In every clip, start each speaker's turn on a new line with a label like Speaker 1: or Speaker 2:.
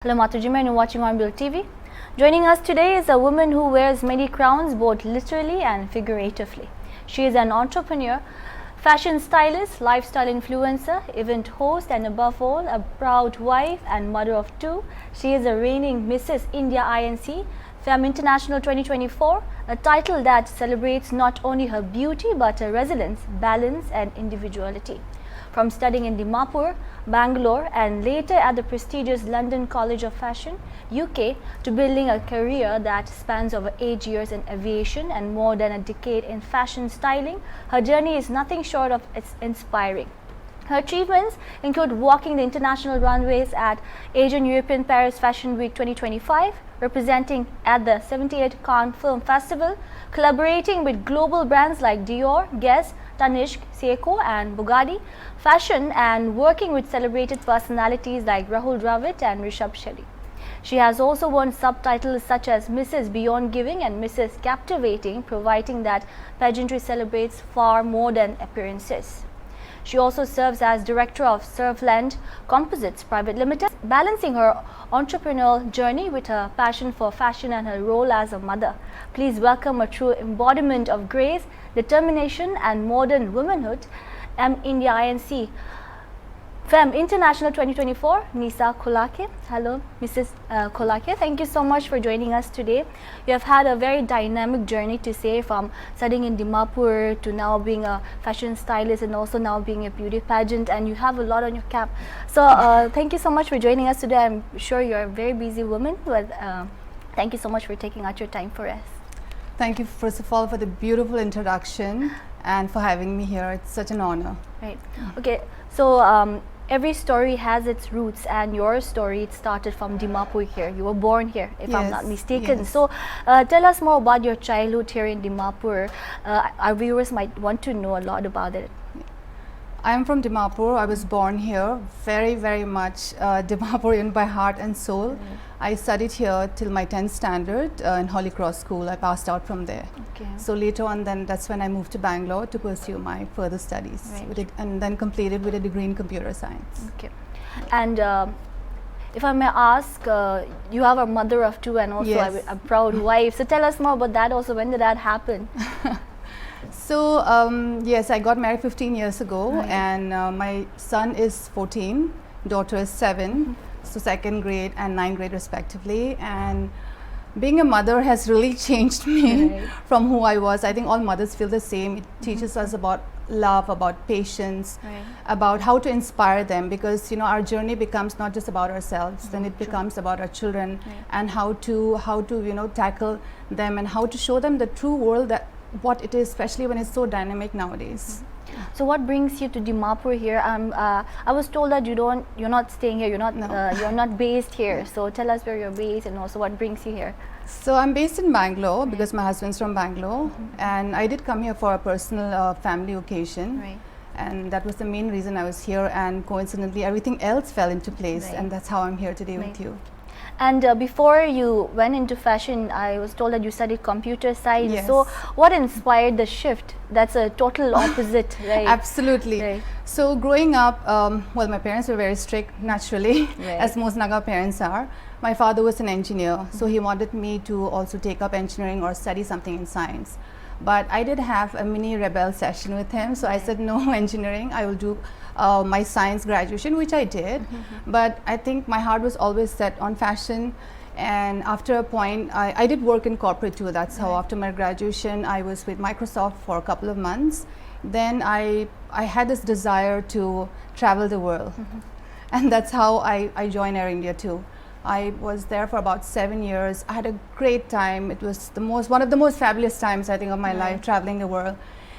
Speaker 1: Hello Mataji, and you're watching Hornbill TV. Joining us today is a woman who wears many crowns both literally and figuratively. She is an entrepreneur, fashion stylist, lifestyle influencer, event host, and above all, a proud wife and mother of two. She is a reigning Mrs. India INC Femme International 2024, a title that celebrates not only her beauty but her resilience, balance and individuality. From studying in Dimapur, Bangalore and later at the prestigious London College of Fashion, UK, to building a career that spans over 8 years in aviation and more than a decade in fashion styling, her journey is nothing short of inspiring. Her achievements include walking the international runways at Asian European Paris Fashion Week 2025, representing at the 78th Cannes Film Festival, collaborating with global brands like Dior, Guess, Tanishq, Seiko and Bugatti, fashion and working with celebrated personalities like Rahul Dravid and Rishabh Shetty. She has also won subtitles such as Mrs. Beyond Giving and Mrs. Captivating, providing that pageantry celebrates far more than appearances. She also serves as director of Surfland Composites Private Limited, balancing her entrepreneurial journey with her passion for fashion and her role as a mother. Please welcome a true embodiment of grace, determination and modern womanhood, India INC Femme International 2024, Nisa Kolakhe. Hello, Mrs. Kolakhe. Thank you so much for joining us today. You have had a very dynamic journey to say, from studying in Dimapur to now being a fashion stylist and also now being a beauty pageant, and you have a lot on your cap. So thank you so much for joining us today. I'm sure you're a very busy woman, but thank you so much for taking out your time for us.
Speaker 2: Thank you, first of all, for the beautiful introduction and for having me here. It's such an honor.
Speaker 1: Right. Okay. So every story has its roots, and your story, it started from Dimapur here. You were born here, if I'm not mistaken.
Speaker 2: Yes.
Speaker 1: So tell us more about your childhood here in Dimapur. Our viewers might want to know a lot about it.
Speaker 2: I am from Dimapur. I was born here, very much Dimapurian by heart and soul. I studied here till my 10th standard in Holy Cross School. I passed out from there.
Speaker 1: Okay.
Speaker 2: So later on, then that's when I moved to Bangalore to pursue my further studies, and then completed with a degree in computer science.
Speaker 1: Okay. And if I may ask, you have a mother of two and also a proud wife. So tell us more about that also. When did that happen?
Speaker 2: So yes, I got married 15 years ago, and my son is 14, daughter is 7, so 2nd grade and 9th grade respectively. And being a mother has really changed me from who I was. I think all mothers feel the same. It teaches us about love, about patience, about how to inspire them, because you know our journey becomes not just about ourselves, then it becomes about our children, and how to you know tackle them and how to show them the true world, that what it is, especially when it's so dynamic nowadays.
Speaker 1: So what brings you to Dimapur here? I was told that you're not staying here. You're not based here. So tell us where you're based and also what brings you here.
Speaker 2: So I'm based in Bangalore because my husband's from Bangalore, and I did come here for a personal family occasion, and that was the main reason I was here. And coincidentally, everything else fell into place, and that's how I'm here today with you.
Speaker 1: And before you went into fashion, I was told that you studied computer science.
Speaker 2: Yes.
Speaker 1: So what inspired the shift? That's a total opposite, right?
Speaker 2: Absolutely. So growing up, well, my parents were very strict, naturally, as most Naga parents are. My father was an engineer, so he wanted me to also take up engineering or study something in science. But I did have a mini rebel session with him, so I said no engineering, I will do my science graduation, which I did. But I think my heart was always set on fashion, and after a point I did work in corporate too. That's how after my graduation I was with Microsoft for a couple of months. Then I had this desire to travel the world, and that's how I joined Air India too. I was there for about 7 years. I had a great time. It was one of the most fabulous times I think of my life, traveling the world.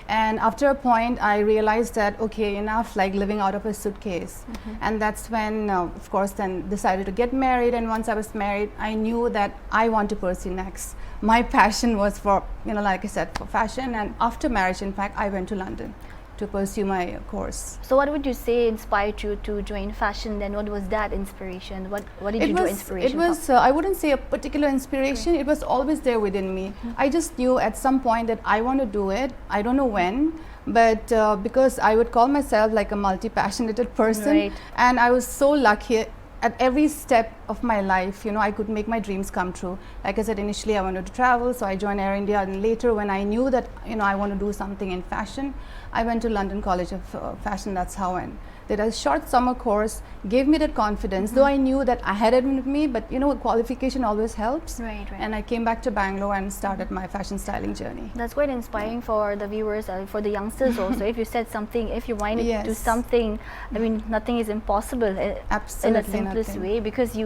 Speaker 2: And after a point, I realized that, okay, enough like living out of a suitcase. And that's when, of course, then decided to get married. And once I was married, I knew that I want to pursue next. My passion was for, you know, like I said, for fashion. And after marriage, in fact, I went to London to pursue my course.
Speaker 1: So what would you say inspired you to join fashion? Then what was that inspiration? What did you draw inspiration from?
Speaker 2: It was, I wouldn't say a particular inspiration. It was always there within me. I just knew at some point that I want to do it. I don't know when, but because I would call myself like a multi-passionate person, and I was so lucky at every step of my life, you know, I could make my dreams come true. Like I said, initially I wanted to travel, so I joined Air India, and later when I knew that, you know, I want to do something in fashion, I went to London College of Fashion. That's how I did a short summer course, gave me that confidence, though I knew that I had it with me, but you know, qualification always helps.
Speaker 1: Right.
Speaker 2: And I came back to Bangalore and started my fashion styling journey.
Speaker 1: That's quite inspiring for the viewers, for the youngsters also. If you said something, if you wanted to do something, I mean, nothing is impossible
Speaker 2: Absolutely
Speaker 1: in the simplest way, because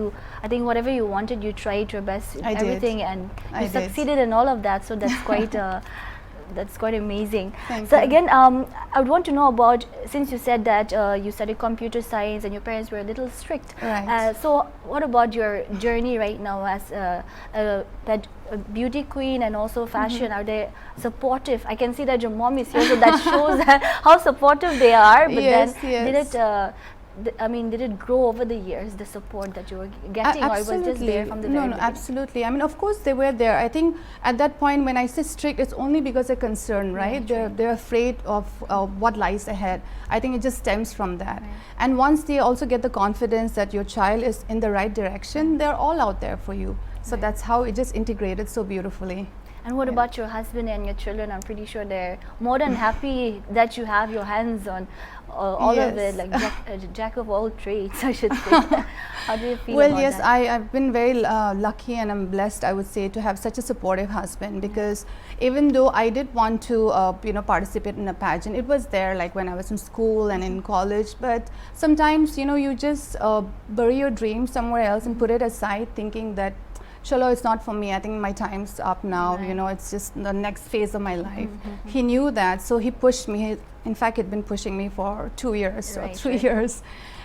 Speaker 1: I think whatever you wanted, you tried your best in everything, and you succeeded in all of that. So that's quite that's quite amazing.
Speaker 2: Thank
Speaker 1: you. Again, I would want to know about, since you said that you studied computer science and your parents were a little strict.
Speaker 2: Right.
Speaker 1: So what about your journey right now as a beauty queen and also fashion? Are they supportive? I can see that your mom is here, so that shows how supportive they are. But then did it grow over the years, the support that you were getting, or it was just there from the very beginning?
Speaker 2: No, absolutely. I mean, of course they were there. I think at that point when I say strict, it's only because they're concerned, right? They're afraid of what lies ahead. I think it just stems from that. Right. And once they also get the confidence that your child is in the right direction, they're all out there for you. So that's how it just integrated so beautifully.
Speaker 1: And what about your husband and your children? I'm pretty sure they're more than happy that you have your hands on all of it, like jack of all trades, I should say. How do you feel about that?
Speaker 2: Well, I've been very lucky, and I'm blessed, I would say, to have such a supportive husband, because even though I did want to you know, participate in a pageant, it was there like when I was in school and in college, but sometimes, you know, you just bury your dream somewhere else and put it aside, thinking that Chalo, it's not for me. I think my time's up now. You know, it's just the next phase of my life. He knew that, so he pushed me. In fact, he'd been pushing me for 2 years or 3 years.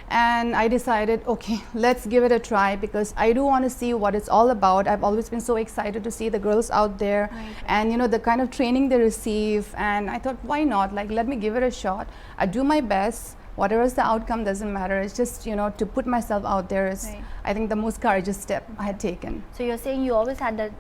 Speaker 2: And I decided, okay, let's give it a try, because I do want to see what it's all about. I've always been so excited to see the girls out there and, you know, the kind of training they receive. And I thought, why not? Like, let me give it a shot. I do my best. Whatever is the outcome doesn't matter. It's just, you know, to put myself out there is, I think, the most courageous step I had taken.
Speaker 1: So you're saying you always had that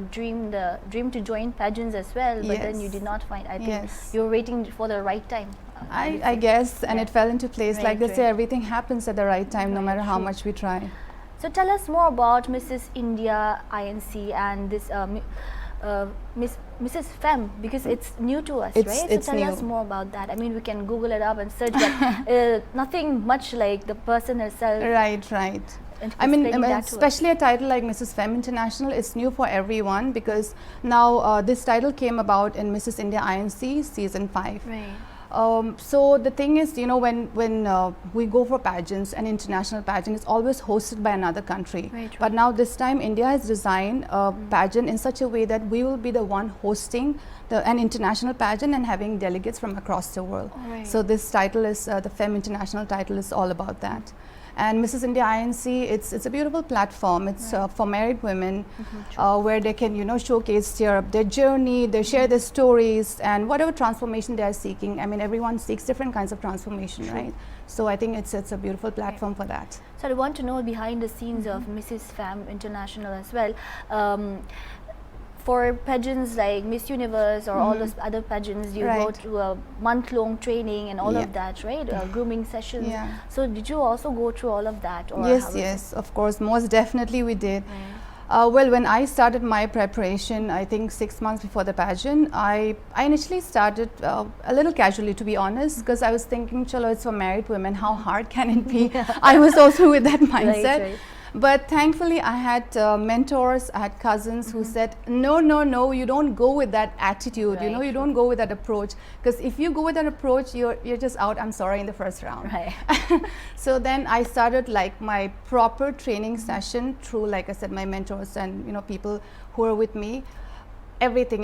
Speaker 1: dream to join pageants as well, but then you did not find. I think you were waiting for the right time.
Speaker 2: I guess, and it fell into place. Like they say, everything happens at the right time, no matter how much we try.
Speaker 1: So tell us more about Mrs. India INC and this Mrs. Femme, because it's new to us, right? So tell us more about that. I mean, we can Google it up and search, but nothing much like the person herself.
Speaker 2: Right. I mean, especially a title like Mrs. Femme International is new for everyone, because now this title came about in Mrs. India INC season 5. So the thing is, you know, when we go for pageants, an international pageant is always hosted by another country. But now this time India has designed a pageant in such a way that we will be the one hosting an international pageant and having delegates from across the world. So this title is, the Femme International title is all about that. And Mrs. India INC, it's a beautiful platform. It's for married women, where they can, you know, showcase their journey, they share their stories, and whatever transformation they are seeking. I mean, everyone seeks different kinds of transformation, right? So I think it's a beautiful platform for that.
Speaker 1: So I want to know behind the scenes of Mrs. Femme International as well. For pageants like Miss Universe or all those other pageants, you go to a month-long training and all of that, right? Grooming sessions. So did you also go through all of that? Or
Speaker 2: yes, of course, most definitely we did. Well, when I started my preparation, I think 6 months before the pageant, I initially started a little casually, to be honest, because I was thinking, chalo, it's for married women, how hard can it be? I was also with that mindset. But thankfully, I had mentors, I had cousins who said, no, you don't go with that attitude, you know, you don't go with that approach. Because if you go with that approach, you're just out, I'm sorry, in the first round. So then I started like my proper training session through, like I said, my mentors and, you know, people who are with me. Everything.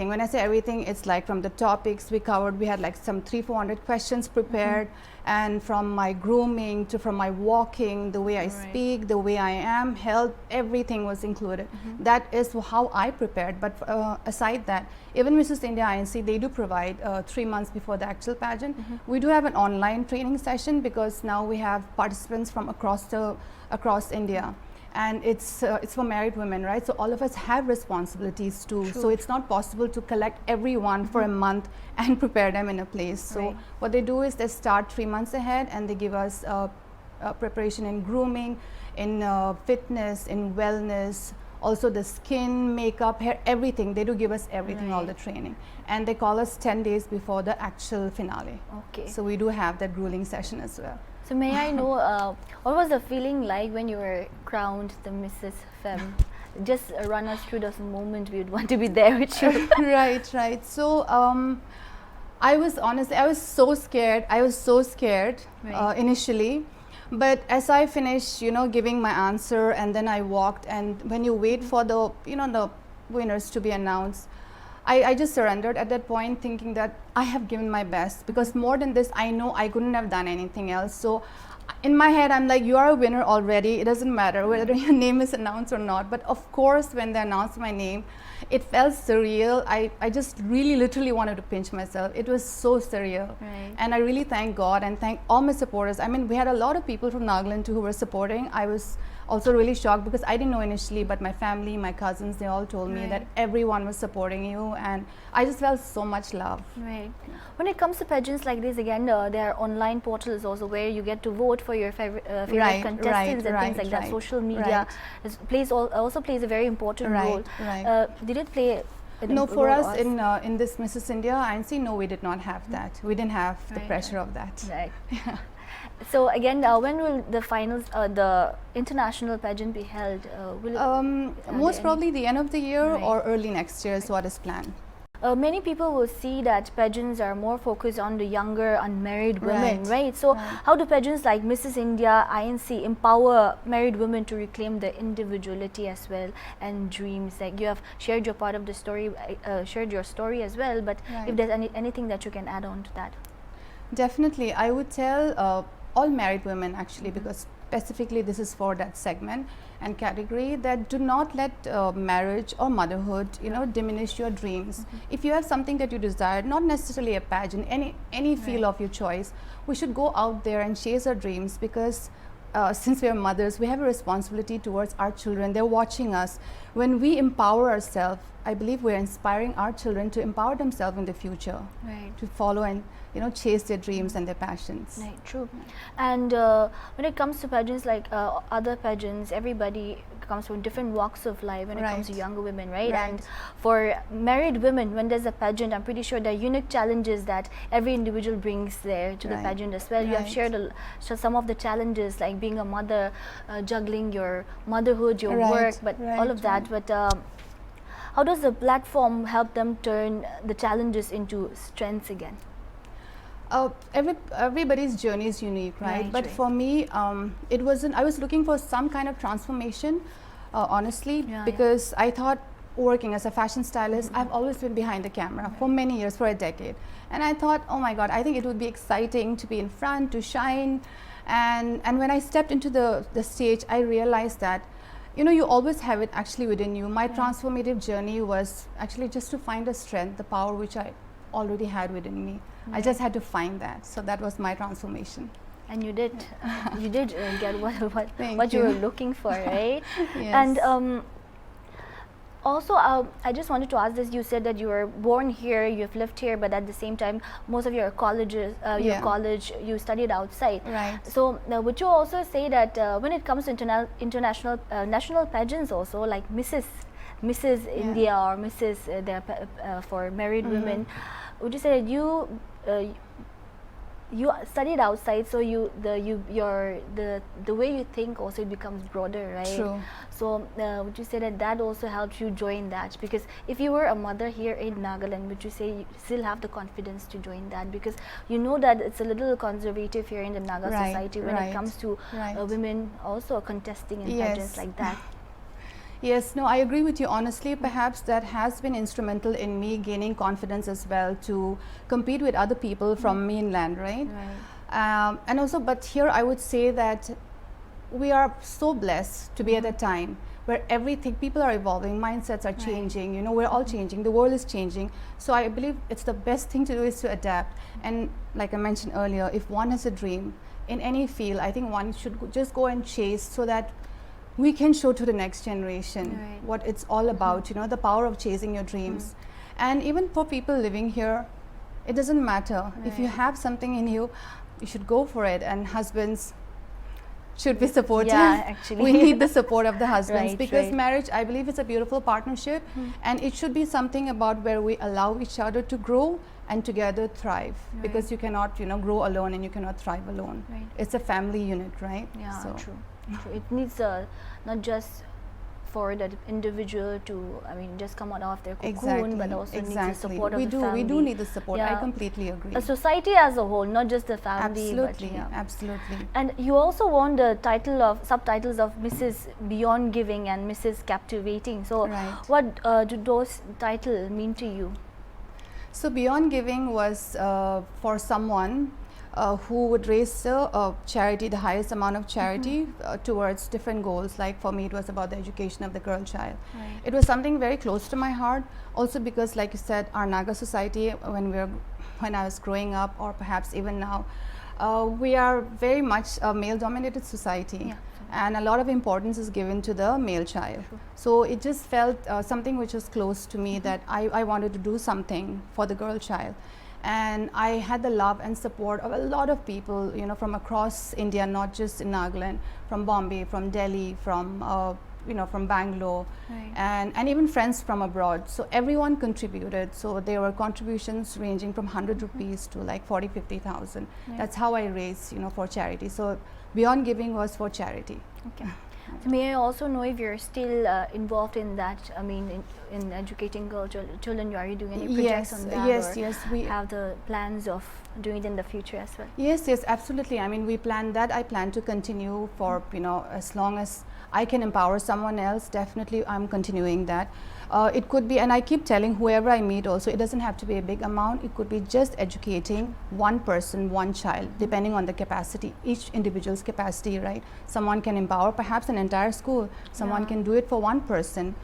Speaker 2: When I say everything, it's like from the topics we covered, we had like some 300-400 questions prepared, and from my grooming to from my walking, the way I speak, the way I am, health, everything was included. That is how I prepared. But aside that, even Mrs. India INC, they do provide 3 months before the actual pageant. We do have an online training session, because now we have participants from across India. And it's for married women, right? So all of us have responsibilities too. So it's not possible to collect everyone for a month and prepare them in a place. So what they do is they start 3 months ahead, and they give us preparation in grooming, in fitness, in wellness, also the skin, makeup, hair, everything. They do give us everything, all the training. And they call us 10 days before the actual finale.
Speaker 1: Okay.
Speaker 2: So we do have that grueling session as well.
Speaker 1: So may I know, what was the feeling like when you were crowned the Mrs. Femme? Just run us through this moment. We would want to be there with you.
Speaker 2: Right. So I was honestly, I was so scared. Initially. But as I finished, giving my answer, and then I walked, and when you wait for the, the winners to be announced, I just surrendered at that point, thinking that I have given my best, because more than this, I know I couldn't have done anything else. So in my head, I'm like, you are a winner already. It doesn't matter whether your name is announced or not. But of course, when they announced my name, it felt surreal. I just really literally wanted to pinch myself. It was so surreal.
Speaker 1: Right.
Speaker 2: And I really thank God and thank all my supporters. I mean, we had a lot of people from Nagaland too who were supporting. I was also really shocked because I didn't know initially, but my family, my cousins, they all told me that everyone was supporting you, and I just felt so much love.
Speaker 1: Right. When it comes to pageants like this, again, there are online portals also where you get to vote for your favorite contestants and things like that. Social media also plays a very important role. Did it play?
Speaker 2: No, for us in this Mrs. India INC, no, we did not have that. We didn't have the pressure of that.
Speaker 1: Right. So again, when will the finals, the international pageant be held?
Speaker 2: Most probably the end of the year or early next year is what is planned.
Speaker 1: Many people will see that pageants are more focused on the younger unmarried women, right? So how do pageants like Mrs. India, INC empower married women to reclaim their individuality as well and dreams? Like you have shared your part of the story, shared your story as well, but if there's anything that you can add on to that.
Speaker 2: Definitely, I would tell all married women actually, because specifically this is for that segment and category, that do not let marriage or motherhood diminish your dreams. If you have something that you desire, not necessarily a pageant, any field of your choice, we should go out there and chase our dreams, because since we are mothers, we have a responsibility towards our children. They're watching us. When we empower ourselves, I believe we're inspiring our children to empower themselves in the future, to follow and chase their dreams and their passions.
Speaker 1: Right, true. And when it comes to pageants like other pageants, everybody comes from different walks of life when it comes to younger women, right? And for married women, when there's a pageant, I'm pretty sure there are unique challenges that every individual brings there to the pageant as well. You have shared some of the challenges, like being a mother, juggling your motherhood, your work, but all of that. But how does the platform help them turn the challenges into strengths again?
Speaker 2: Everybody's journey is unique, right? But for me, it wasn't. I was looking for some kind of transformation, honestly, because I thought working as a fashion stylist, I've always been behind the camera for many years, for a decade, and I thought, oh my God, I think it would be exciting to be in front, to shine, and when I stepped into the stage, I realized that you always have it actually within you. My transformative journey was actually just to find the strength, the power which I already had within me. I just had to find that. So that was my transformation.
Speaker 1: And you did. You did get what you were looking for, right?
Speaker 2: Yes.
Speaker 1: And also, I just wanted to ask this. You said that you were born here, you have lived here, but at the same time, most of your colleges, you studied outside.
Speaker 2: Right.
Speaker 1: So, would you also say that when it comes to international national pageants, also like Mrs. India or Mrs. For married women, would you say that you studied outside, so the way you think also becomes broader, right?
Speaker 2: True.
Speaker 1: So would you say that also helped you join that? Because if you were a mother here in Nagaland, would you say you still have the confidence to join that? Because you know that it's a little conservative here in the Naga society when it comes to women also contesting in pageants like that.
Speaker 2: Yes, no, I agree with you. Honestly, perhaps that has been instrumental in me gaining confidence as well to compete with other people from mainland, right? And also, but here I would say that we are so blessed to be at a time where people are evolving, mindsets are changing, we're all changing, the world is changing. So I believe it's the best thing to do is to adapt. And like I mentioned earlier, if one has a dream in any field, I think one should just go and chase, so that we can show to the next generation what it's all about, the power of chasing your dreams. And even for people living here, it doesn't matter. If you have something in you, you should go for it. And husbands, should be supportive.
Speaker 1: Yeah, actually.
Speaker 2: We need the support of the husbands,
Speaker 1: Right,
Speaker 2: because
Speaker 1: right.
Speaker 2: marriage, I believe, is a beautiful partnership, and it should be something about where we allow each other to grow and together thrive, because you cannot, you know, grow alone and you cannot thrive alone.
Speaker 1: Right.
Speaker 2: It's a family unit, right?
Speaker 1: Yeah,
Speaker 2: So
Speaker 1: true. It needs not just for the individual to, I mean, just come out of their cocoon, but also needs the support of the family.
Speaker 2: We do need the support. I
Speaker 1: Yeah.
Speaker 2: completely agree.
Speaker 1: A society as a whole, not just the family.
Speaker 2: Absolutely,
Speaker 1: But, yeah.
Speaker 2: absolutely.
Speaker 1: And you also won the subtitles of Mrs. Beyond Giving and Mrs. Captivating. So,
Speaker 2: Right.
Speaker 1: what do those titles mean to you?
Speaker 2: So Beyond Giving was for someone who would raise charity, the highest amount of charity towards different goals. Like for me, it was about the education of the girl child.
Speaker 1: Right.
Speaker 2: It was something very close to my heart. Also because, like you said, our Naga society, when I was growing up, or perhaps even now, we are very much a male-dominated society.
Speaker 1: Yeah.
Speaker 2: And a lot of importance is given to the male child. So it just felt something which was close to me, that I wanted to do something for the girl child. And I had the love and support of a lot of people, you know, from across India, not just in Nagaland, from Bombay, from Delhi, from you know, from Bangalore,
Speaker 1: Right.
Speaker 2: and even friends from abroad. So everyone contributed. So there were contributions ranging from 100 rupees to like 40-50,000.
Speaker 1: Right.
Speaker 2: That's how I raised, you know, for charity. So Beyond Giving was for charity.
Speaker 1: Okay. So may I also know if you're still involved in that? I mean, in educating children, are you doing any projects on that?
Speaker 2: Yes, we
Speaker 1: have the plans of doing it in the future as well.
Speaker 2: Yes, absolutely. I mean, we plan that. I plan to continue for, you know, as long as I can empower someone else. Definitely, I'm continuing that. It could be, and I keep telling whoever I meet also, it doesn't have to be a big amount. It could be just educating one person, one child, depending on the capacity, each individual's capacity, right? Someone can empower perhaps an entire school. Someone can do it for one person.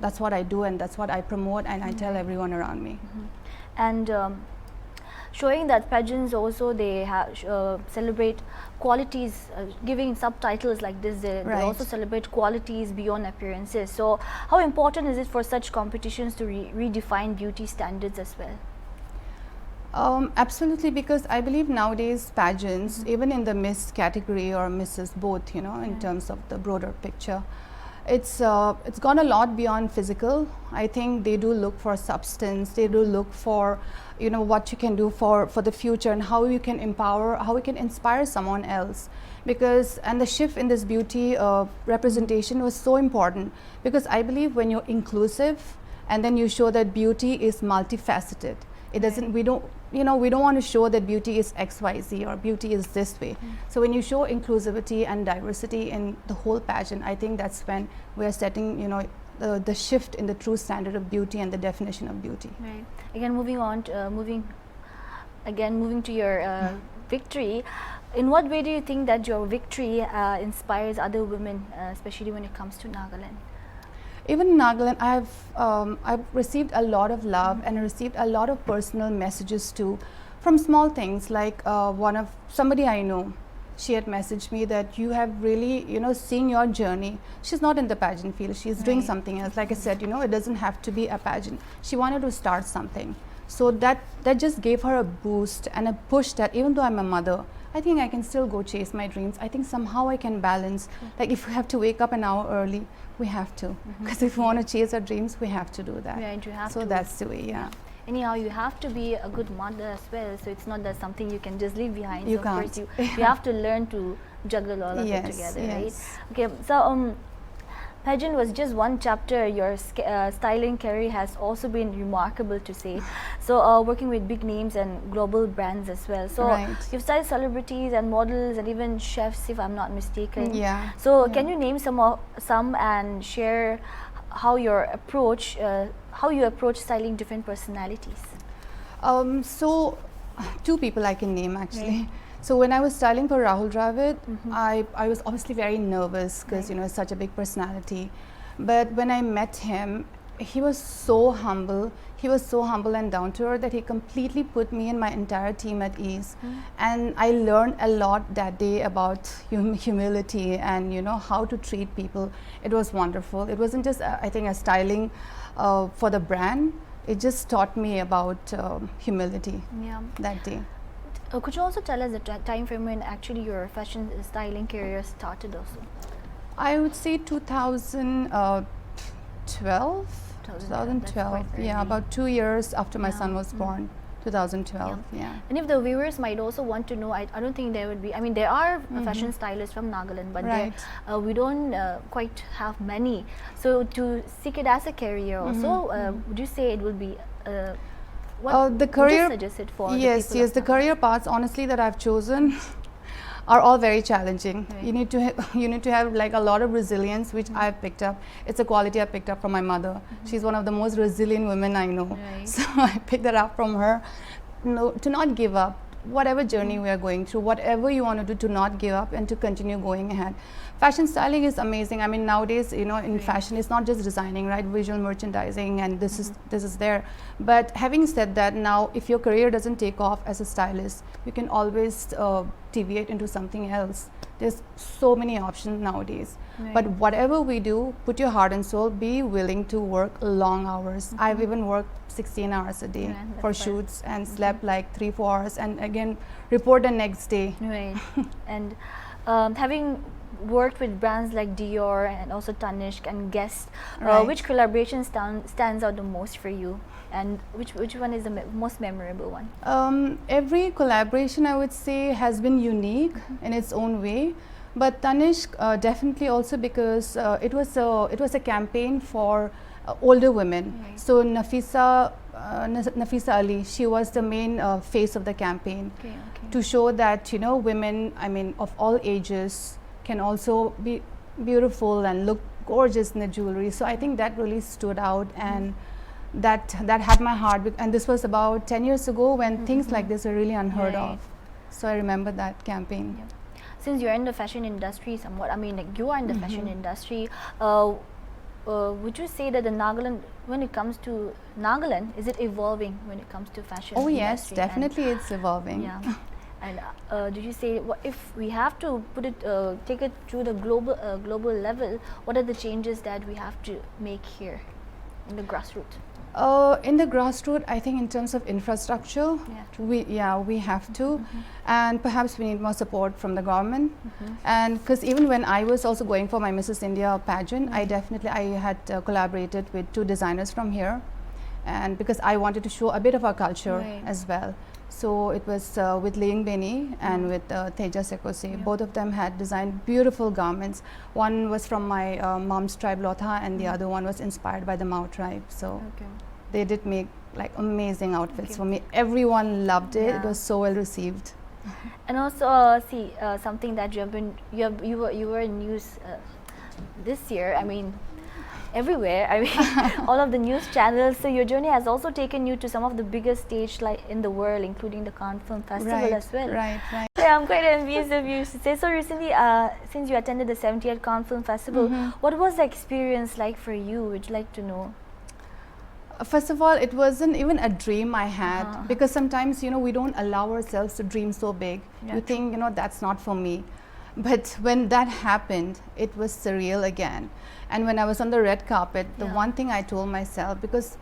Speaker 2: That's what I do, and that's what I promote, and I tell everyone around me.
Speaker 1: And showing that pageants also, they celebrate qualities, giving subtitles like this, they also celebrate qualities beyond appearances. So how important is it for such competitions to redefine beauty standards as well?
Speaker 2: Absolutely, because I believe nowadays pageants, even in the Miss category or Mrs. both, you know, in terms of the broader picture, it's gone a lot beyond physical. I think they do look for substance. They do look for, you know, what you can do for the future, and how you can empower, how you can inspire someone else. Because, and the shift in this beauty representation was so important, because I believe when you're inclusive and then you show that beauty is multifaceted, it doesn't, we don't want to show that beauty is XYZ or beauty is this way. So when you show inclusivity and diversity in the whole pageant, I think that's when we are setting, you know, the shift in the true standard of beauty and the definition of beauty.
Speaker 1: Right. Again, moving on, moving to your victory. In what way do you think that your victory inspires other women, especially when it comes to Nagaland?
Speaker 2: Even in Nagaland, I've received a lot of love and received a lot of personal messages too, from small things like somebody I know. She had messaged me that you have really, you know, seen your journey. She's not in the pageant field. She's doing something else. Like I said, you know, it doesn't have to be a pageant. She wanted to start something. So that just gave her a boost and a push that even though I'm a mother, I think I can still go chase my dreams. I think somehow I can balance. Like if we have to wake up an hour early, we have to. Because if we want to chase our dreams, we have to do that.
Speaker 1: Right, you have
Speaker 2: so
Speaker 1: to.
Speaker 2: That's the way, yeah.
Speaker 1: Anyhow, you have to be a good mother as well. So it's not that something you can just leave behind.
Speaker 2: You
Speaker 1: so
Speaker 2: can't.
Speaker 1: Of course, you have to learn to juggle all of it together, right? Okay, so pageant was just one chapter. Your styling career has also been remarkable, to say. So working with big names and global brands as well. So you've styled celebrities and models and even chefs, if I'm not mistaken.
Speaker 2: Yeah.
Speaker 1: So can you name some and share how you approach styling different personalities?
Speaker 2: So two people I can name actually. Right. So when I was styling for Rahul Dravid, I was obviously very nervous because you know, it's such a big personality. But when I met him, he was so humble. He was so humble and down to earth that he completely put me and my entire team at ease. And I learned a lot that day about humility and, you know, how to treat people. It was wonderful. It wasn't just, I think, a styling for the brand. It just taught me about humility that day.
Speaker 1: Could you also tell us the time frame when actually your fashion styling career started also?
Speaker 2: I would say 2012.
Speaker 1: 2012,
Speaker 2: Yeah, about 2 years after my son was born. 2012,
Speaker 1: yeah. And if the viewers might also want to know, I don't think there would be, I mean, there are fashion stylists from Nagaland, but we don't quite have many. So to seek it as a career also, would you say it will be, what
Speaker 2: the career,
Speaker 1: would you suggest it for?
Speaker 2: Yes, the career paths honestly that I've chosen are all very challenging. You need to have like a lot of resilience, which I've picked up. It's a quality I picked up from my mother. She's one of the most resilient women I know. So I picked that up from her. To not give up, whatever journey we are going through, whatever you want to do, to not give up and to continue going ahead. Fashion styling is amazing. I mean, nowadays, in fashion, it's not just designing, right? Visual merchandising, and this is there. But having said that, now if your career doesn't take off as a stylist, you can always deviate into something else. There's so many options nowadays. But whatever we do, put your heart and soul. Be willing to work long hours. I've even worked 16 hours a day for shoots and slept like 3-4 hours, and again report the next day.
Speaker 1: Right. And having worked with brands like Dior and also Tanishq and Guess, which collaboration stands out the most for you, and which one is the most memorable one?
Speaker 2: Every collaboration, I would say, has been unique in its own way, but Tanishq definitely also because it was a campaign for older women. So Nafisa Ali, she was the main face of the campaign, to show that women, I mean, of all ages can also be beautiful and look gorgeous in the jewelry. So I think that really stood out, and that had my heart. And this was about 10 years ago when things like this were really unheard of. So I remember that campaign.
Speaker 1: Since you're in the fashion industry somewhat, I mean, like you are in the fashion industry, would you say that the Nagaland, when it comes to Nagaland, is it evolving when it comes to fashion?
Speaker 2: Oh yes, definitely it's evolving.
Speaker 1: Yeah. And did you say, if we have to put it, take it to the global level, what are the changes that we have to make here in the grassroots?
Speaker 2: In the grassroots, I think in terms of infrastructure, we have to, and perhaps we need more support from the government. And because even when I was also going for my Mrs. India pageant, I had collaborated with 2 designers from here, and because I wanted to show a bit of our culture as well. So it was with Leing Beni and with Teja Sekose. Both of them had designed beautiful garments. One was from my mom's tribe, Lotha, and the other one was inspired by the Mao tribe. So they did make like amazing outfits for me. Everyone loved it. It was so well received.
Speaker 1: And also, something that you were in news this year. I mean, everywhere. I mean, all of the news channels. So your journey has also taken you to some of the biggest stage in the world, including the Cannes Film Festival as well.
Speaker 2: Right.
Speaker 1: Yeah, I'm quite envious of you to say. So recently, since you attended the 70th Cannes Film Festival, what was the experience like for you? Would you like to know?
Speaker 2: First of all, it wasn't even a dream I had, because sometimes we don't allow ourselves to dream so big. You think that's not for me. But when that happened, it was surreal again. And when I was on the red carpet, the one thing I told myself, because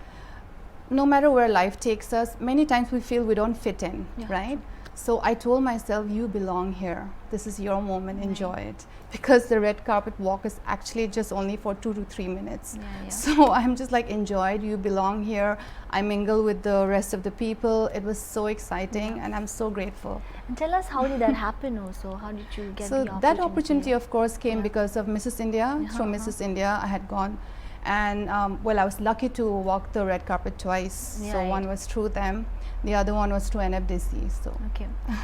Speaker 2: no matter where life takes us, many times we feel we don't fit in, right? So I told myself, you belong here. This is your moment, enjoy it. Because the red carpet walk is actually just only for 2 to 3 minutes. So I'm just like, enjoy it, you belong here. I mingle with the rest of the people. It was so exciting, and I'm so grateful.
Speaker 1: And tell us, how did that happen also? How did you get the opportunity?
Speaker 2: So that opportunity, of course, came because of Mrs. India. Through Mrs. India, I had gone. And well, I was lucky to walk the red carpet twice. So one was through them. The other one was to NFDC. So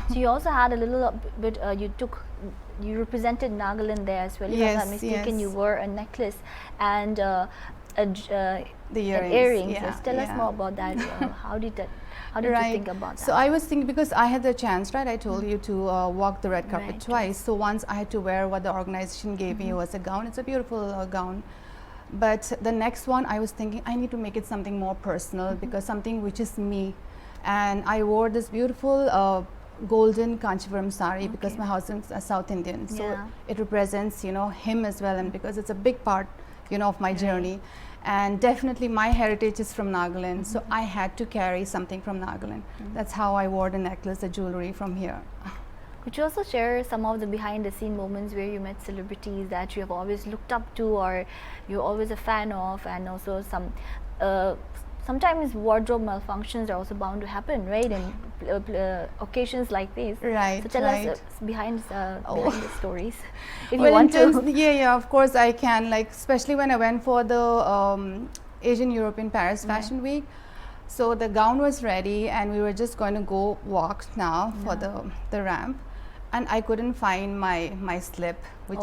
Speaker 1: so you also had a little bit. You represented Nagaland there as well. If I'm not mistaken, you wore a necklace and the earrings. Yes. Tell us more about that. How did you think about that?
Speaker 2: So I was thinking, because I had the chance, right? I told you to walk the red carpet twice. So once I had to wear what the organization gave me was a gown. It's a beautiful gown. But the next one, I was thinking, I need to make it something more personal, because something which is me. And I wore this beautiful golden Kanchipuram sari because my husband's a South Indian, so it represents, you know, him as well, and because it's a big part, you know, of my journey. And definitely my heritage is from Nagaland, so I had to carry something from Nagaland. That's how I wore the necklace, the jewelry from here.
Speaker 1: Could you also share some of the behind the scene moments where you met celebrities that you have always looked up to or you're always a fan of, and also some sometimes wardrobe malfunctions are also bound to happen, right, in occasions like these.
Speaker 2: Right.
Speaker 1: So tell us behind the stories, if
Speaker 2: well,
Speaker 1: you want to.
Speaker 2: Yeah, of course I can. Like especially when I went for the Asian European Paris Fashion Week. So the gown was ready, and we were just going to go walk now for the ramp, and I couldn't find my slip. Which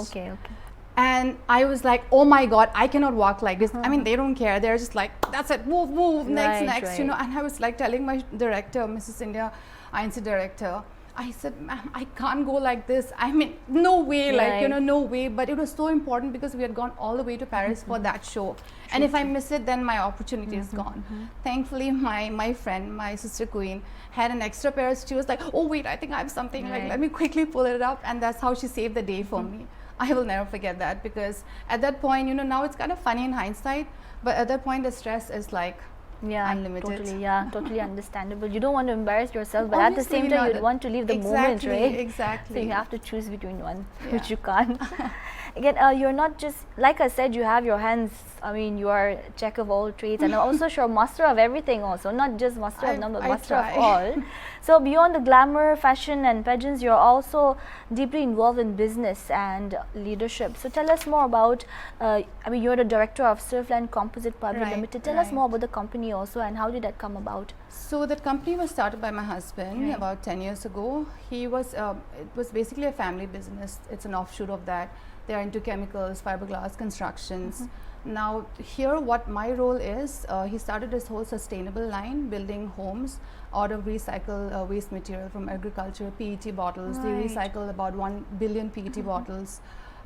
Speaker 2: and I was like, oh my God, I cannot walk like this. I mean, they don't care. They're just like, that's it, move, next, you know. And I was like telling my director, Mrs. India, INC director, I said, ma'am, I can't go like this. I mean, no way, like, you know, no way. But it was so important because we had gone all the way to Paris for that show. And if I miss it, then my opportunity is gone. Thankfully, my friend, my sister queen, had an extra pair. She was like, oh wait, I think I have something, like, let me quickly pull it up. And that's how she saved the day for me. I will never forget that, because at that point, you know, now it's kind of funny in hindsight, but at that point the stress is like unlimited.
Speaker 1: Totally understandable. You don't want to embarrass yourself, but obviously at the same time you want to leave the moment, right?
Speaker 2: Exactly.
Speaker 1: So you have to choose between one, which you can't. Again, you're not just, like I said, you have your hands, I mean, you are jack of all trades, and also sure master of everything also, not just master of none, but master of all. So beyond the glamour, fashion and pageants, you're also deeply involved in business and leadership. So tell us more about, I mean, you're the director of Surfland Composite Private Limited. Tell us more about the company also, and how did that come about?
Speaker 2: So that company was started by my husband about 10 years ago. He was, it was basically a family business. It's an offshoot of that. They are into chemicals, fiberglass, constructions. Now here what my role is, he started this whole sustainable line, building homes out of recycled waste material from agriculture, PET bottles. They recycled about 1 billion PET bottles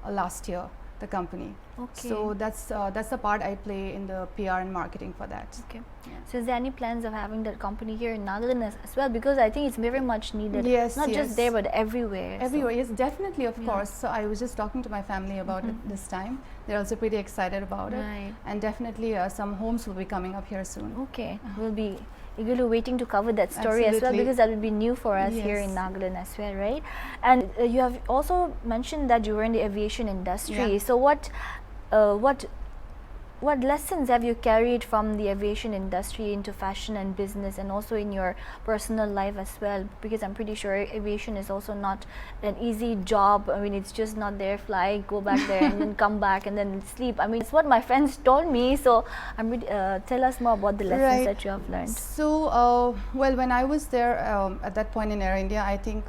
Speaker 2: last year, the company. So that's the part I play in the PR and marketing for that.
Speaker 1: So is there any plans of having that company here in Nagaland as well? Because I think it's very much needed. Not just there, but everywhere.
Speaker 2: Everywhere, yes, definitely, of course. So I was just talking to my family about it this time. They're also pretty excited about it. And definitely some homes will be coming up here soon.
Speaker 1: We'll be eagerly waiting to cover that story as well, because that will be new for us here in Nagaland as well, right? And you have also mentioned that you were in the aviation industry. So what lessons have you carried from the aviation industry into fashion and business, and also in your personal life as well? Because I'm pretty sure aviation is also not an easy job. I mean, it's just not there, fly, go back there and then come back and then sleep. I mean, it's what my friends told me. So I'm really, tell us more about the lessons that you have learned.
Speaker 2: So, well, when I was there at that point in Air India, I think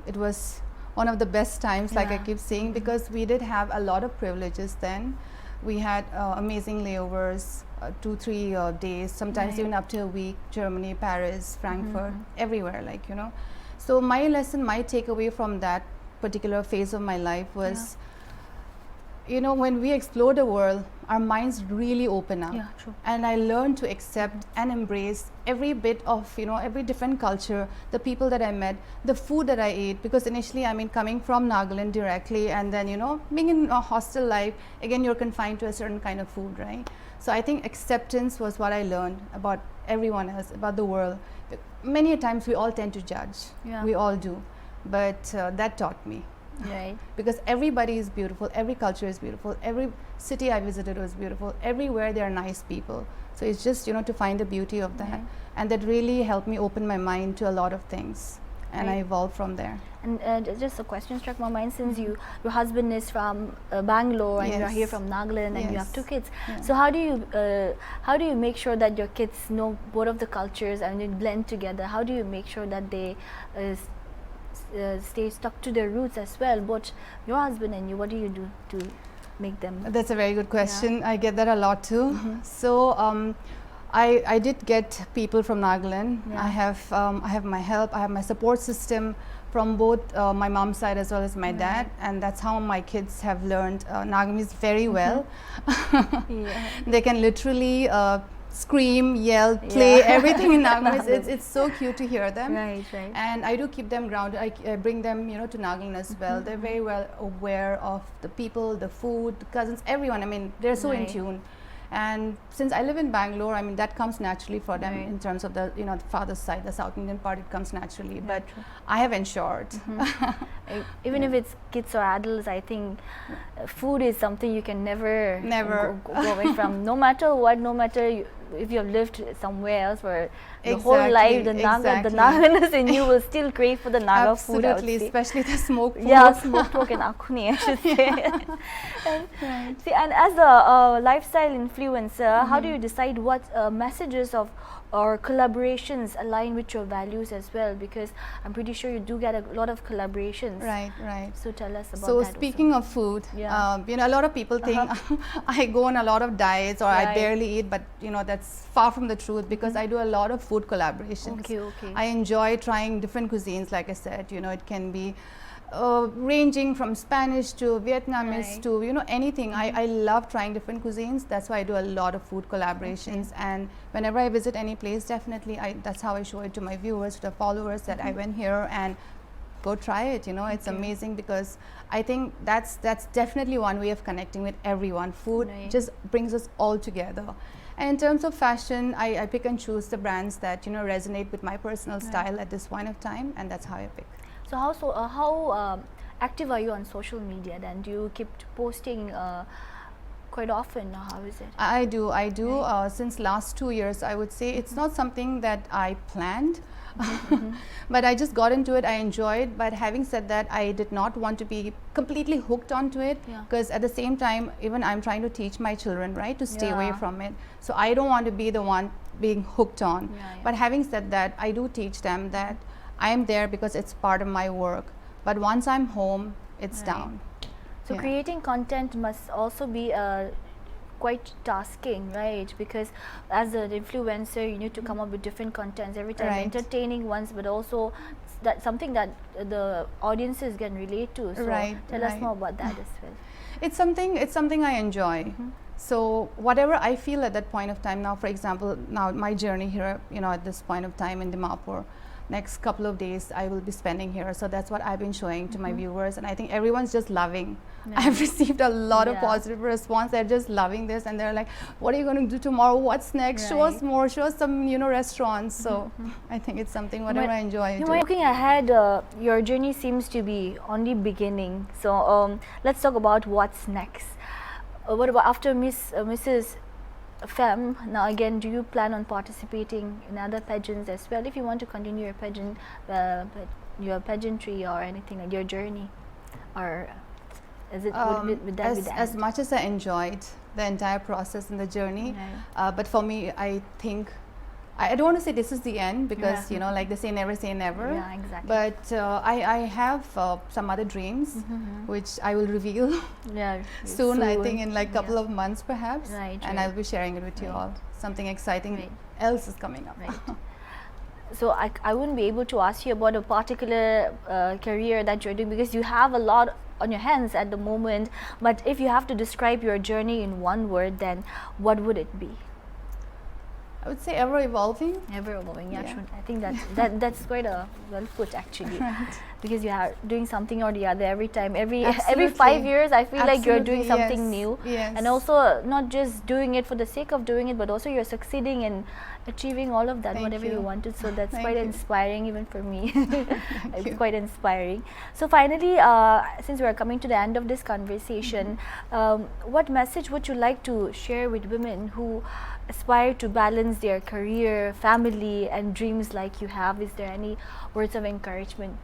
Speaker 2: it was one of the best times, like I keep saying, because we did have a lot of privileges then. We had amazing layovers, 2-3 days, sometimes even up to a week. Germany, Paris, Frankfurt, everywhere, like, you know. So my lesson, my takeaway from that particular phase of my life was, you know, when we explore the world, our minds really open up. And I learned to accept and embrace every bit of, you know, every different culture, the people that I met, the food that I ate. Because initially, I mean, coming from Nagaland directly, and then, you know, being in a hostel life, again, you're confined to a certain kind of food, right? So I think acceptance was what I learned about everyone else, about the world. Many a times we all tend to judge. We all do. But that taught me. Because everybody is beautiful, every culture is beautiful, every city I visited was beautiful, everywhere there are nice people. So it's just, you know, to find the beauty of that. And that really helped me open my mind to a lot of things. And I evolved from there.
Speaker 1: And just a question struck my mind, since your husband is from Bangalore and you're here from Nagaland and you have 2 kids. So how do you make sure that your kids know both of the cultures and you blend together? How do you make sure that they stay stuck to their roots as well, both your husband and you? What do you do to make them?
Speaker 2: That's a very good question. I get that a lot too. So I did get people from Nagaland. I have my help, I have my support system from both my mom's side as well as my dad, and that's how my kids have learned Nagamese very well. They can literally scream, yell, play, everything in Naga. It's so cute to hear them.
Speaker 1: Right.
Speaker 2: And I do keep them grounded. I bring them, to Nagaland as well. They're very well aware of the people, the food, the cousins, everyone. I mean, they're so in tune. And since I live in Bangalore, I mean, that comes naturally for them in terms of the, the father's side, the South Indian part, it comes naturally. But I have ensured.
Speaker 1: Even if it's kids or adults, I think food is something you can never go away from. No matter what, no matter if you have lived somewhere else for the whole life, the Naganess in you will still crave for the Naga food.
Speaker 2: Absolutely, especially the smoked food.
Speaker 1: Yeah, smoked pork and akhuni, I should say. See, and as a lifestyle influencer, how do you decide what messages or collaborations align with your values as well? Because I'm pretty sure you do get a lot of collaborations.
Speaker 2: Right.
Speaker 1: So tell us about that.
Speaker 2: So speaking of food, a lot of people think I go on a lot of diets or I barely eat, but that's far from the truth, because I do a lot of food collaborations.
Speaker 1: Okay.
Speaker 2: I enjoy trying different cuisines, like I said. It can be ranging from Spanish to Vietnamese to anything. I love trying different cuisines. That's why I do a lot of food collaborations. And whenever I visit any place, definitely that's how I show it to my viewers, to the followers, that I went here and go try it. It's amazing, because I think that's definitely one way of connecting with everyone. Food just brings us all together. And in terms of fashion, I pick and choose the brands that resonate with my personal style at this point of time, and that's how I pick.
Speaker 1: So how active are you on social media then? Do you keep posting quite often? How is it?
Speaker 2: I do. Since last 2 years, I would say. It's not something that I planned, but I just got into it. I enjoyed. But having said that, I did not want to be completely hooked onto it, because at the same time, even I'm trying to teach my children, right, to stay away from it. So I don't want to be the one being hooked on. But having said that, I do teach them that I am there because it's part of my work. But once I'm home, it's down.
Speaker 1: So creating content must also be quite tasking, right? Because as an influencer, you need to come up with different contents every time, entertaining ones, but also that's something that the audiences can relate to. So tell us more about that as well.
Speaker 2: It's something I enjoy. So whatever I feel at that point of time. Now, for example, now my journey here, at this point of time in Dimapur, next couple of days I will be spending here. So that's what I've been showing to my viewers, and I think everyone's just loving. I've received a lot of positive response. They're just loving this, and they're like, what are you going to do tomorrow? What's next? Show us more, show us some restaurants. So I think it's something whatever I enjoy.
Speaker 1: Looking ahead, your journey seems to be only beginning. So let's talk about what's next. What about after Mrs. Femme? Now again, do you plan on participating in other pageants as well, if you want to continue your pageant, your pageantry or anything, like your journey, or is it would that be the
Speaker 2: as much as I enjoyed the entire process and the journey, but for me, I think I don't want to say this is the end, because like they say never say never.
Speaker 1: Yeah, exactly.
Speaker 2: But I have some other dreams which I will reveal soon. I think in like couple of months perhaps, and I'll be sharing it with you all. Something exciting else is coming up.
Speaker 1: So I wouldn't be able to ask you about a particular career that you're doing, because you have a lot on your hands at the moment. But if you have to describe your journey in one word, then what would it be?
Speaker 2: I would say ever evolving.
Speaker 1: Ever evolving, true. I think that's quite a well put actually, because you are doing something or the other every time. Every 5 years, I feel like you're doing something new, and also not just doing it for the sake of doing it, but also you're succeeding in achieving all of that, whatever you wanted. So that's quite inspiring, even for me. It's quite inspiring. So finally, since we're coming to the end of this conversation, what message would you like to share with women who aspire to balance their career, family, and dreams like you have? Is there any words of encouragement?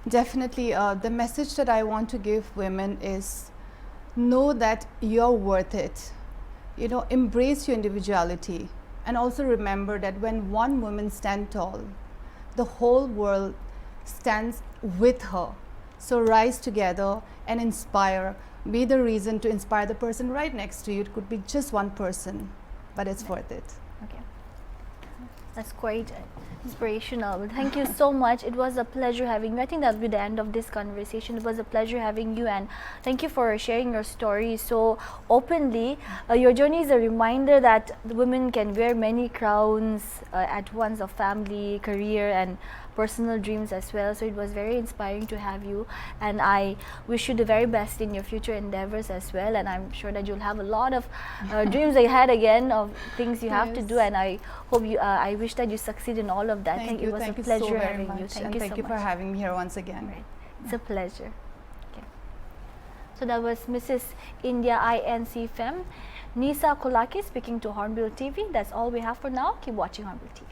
Speaker 2: Definitely. The message that I want to give women is, know that you're worth it. Embrace your individuality, and also remember that when one woman stands tall, the whole world stands with her. So rise together and inspire. Be the reason to inspire the person right next to you. It could be just one person, but it's worth it.
Speaker 1: Okay. That's quite inspirational. Thank you so much. It was a pleasure having you. I think that'll be the end of this conversation. It was a pleasure having you, and thank you for sharing your story so openly. Your journey is a reminder that the women can wear many crowns at once, of family, career, and personal dreams as well. So it was very inspiring to have you, and I wish you the very best in your future endeavors as well. And I'm sure that you'll have a lot of dreams ahead again of things you have to do, and I hope you I wish that you succeed in all of that.
Speaker 2: Thank you.
Speaker 1: It was
Speaker 2: Thank
Speaker 1: a
Speaker 2: you
Speaker 1: pleasure
Speaker 2: so very
Speaker 1: having
Speaker 2: much.
Speaker 1: you.
Speaker 2: And thank you for having me here once again.
Speaker 1: Right. It's a pleasure. Okay. So that was Mrs. India INC Fem, Nisa Kolakhe speaking to Hornbill TV. That's all we have for now. Keep watching Hornbill TV.